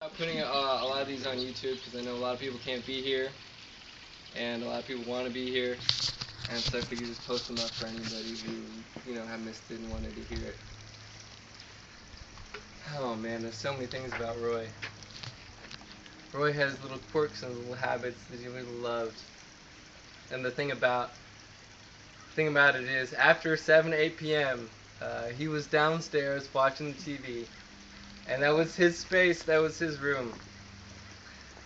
Putting a lot of these on YouTube because I know a lot of people can't be here, and a lot of people want to be here, and so I figured just post them up for anybody who have missed it and wanted to hear it. Oh man, there's so many things about Roy. Roy has little quirks and little habits that he really loved, and the thing about it is after 7 8 p.m. He was downstairs watching the TV, and that was his space, that was his room.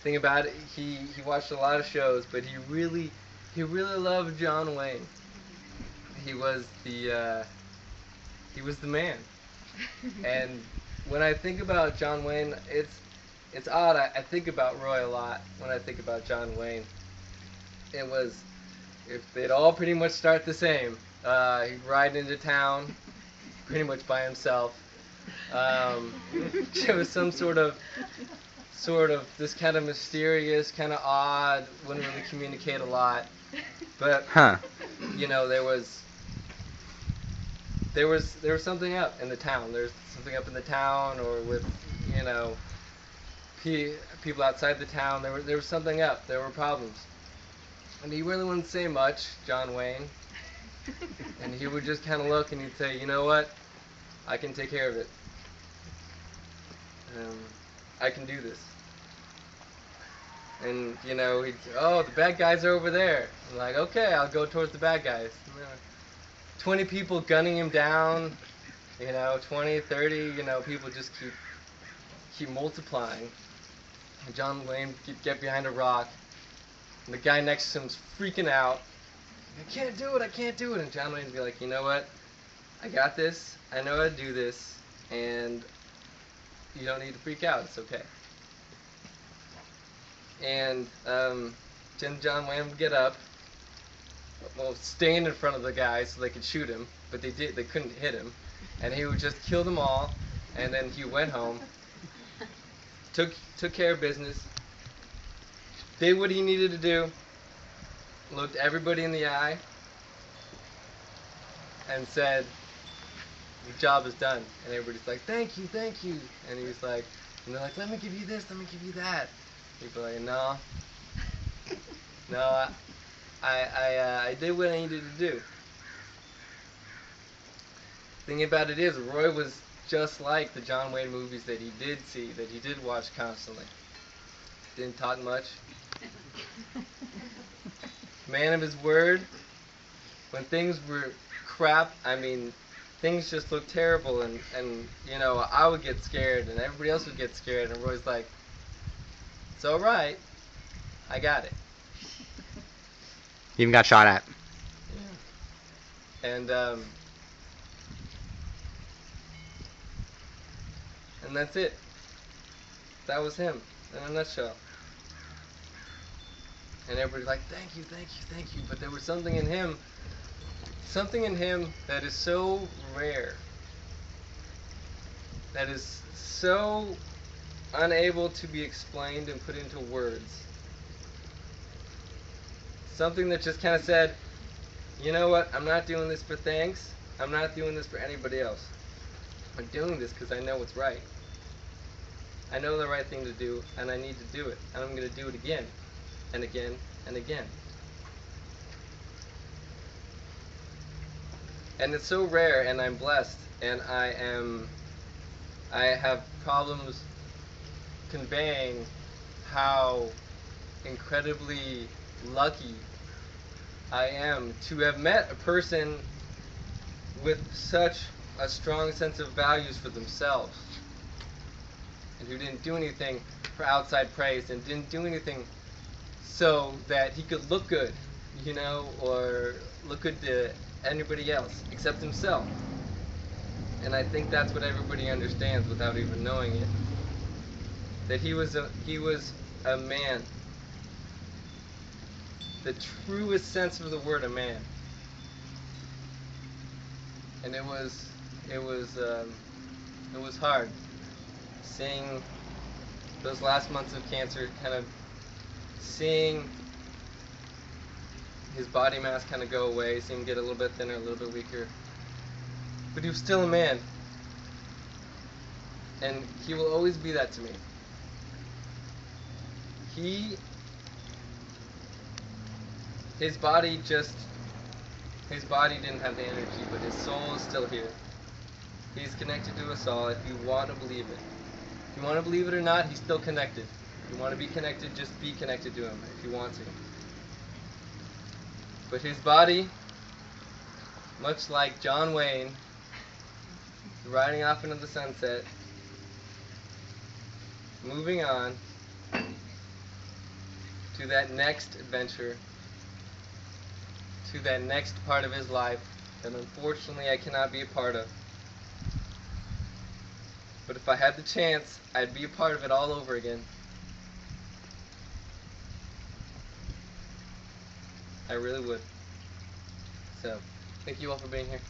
Thing about it, he watched a lot of shows, but he really loved John Wayne. He was the man. And when I think about John Wayne, it's odd. I think about Roy a lot when I think about John Wayne. It was if they'd all pretty much start the same. He'd ride into town pretty much by himself. There was some sort of this kind of mysterious, kind of odd, wouldn't really communicate a lot. But Huh. There was something up in the town. There's something up in the town, or with you know people outside the town. There was something up. There were problems, and he really wouldn't say much, John Wayne. And he would just kind of look and he'd say, you know what, I can take care of it. Um, I can do this. And he'd say, oh, the bad guys are over there. I'm like, okay, I'll go towards the bad guys. 20 people gunning him down, 20, 30, people just keep multiplying. And John Wayne would get behind a rock, and the guy next to him's freaking out. I can't do it, I can't do it. And John Wayne would be like, you know what? I got this. I know how to do this, and you don't need to freak out. It's okay. And then John Wayne would get up, stand in front of the guys so they could shoot him, but they couldn't hit him, and he would just kill them all, and then he went home, took care of business, did what he needed to do, looked everybody in the eye, and said, "Your job is done." And everybody's like, "Thank you, thank you." And he was like, and they're like, "Let me give you this, let me give you that." People are like, "No, no, I did what I needed to do." The thing about it is, Roy was just like the John Wayne movies that he did see, that he did watch constantly. Didn't talk much. Man of his word. When things were crap, I mean, things just looked terrible, and I would get scared, and everybody else would get scared, and Roy's like, "It's all right, I got it." You even got shot at. Yeah. And that's it. That was him in a nutshell. And everybody's like, "Thank you, thank you, thank you." But there was something in him that is so rare, that is so unable to be explained and put into words. Something that just kind of said, "You know what? I'm not doing this for thanks. I'm not doing this for anybody else. I'm doing this because I know what's right. I know the right thing to do, and I need to do it. And I'm going to do it again, and again, and again." And it's so rare, and I'm blessed, and I have problems conveying how incredibly lucky I am to have met a person with such a strong sense of values for themselves, and who didn't do anything for outside praise, and didn't do anything so that he could look good, or look good to anybody else except himself. And I think that's what everybody understands without even knowing it. That he was a man, the truest sense of the word, a man. And it was hard seeing those last months of cancer, kind of seeing his body mass kind of go away, seeing him get a little bit thinner, a little bit weaker. But he was still a man. And he will always be that to me. he his body didn't have the energy, but his soul is still here. He's connected to us all if you want to believe it. If you want to believe it or not, he's still connected. If you want to be connected, just be connected to him if you want to. But his body, much like John Wayne riding off into the sunset, moving on to that next adventure, to that next part of his life that unfortunately I cannot be a part of. But if I had the chance, I'd be a part of it all over again. I really would. So, thank you all for being here.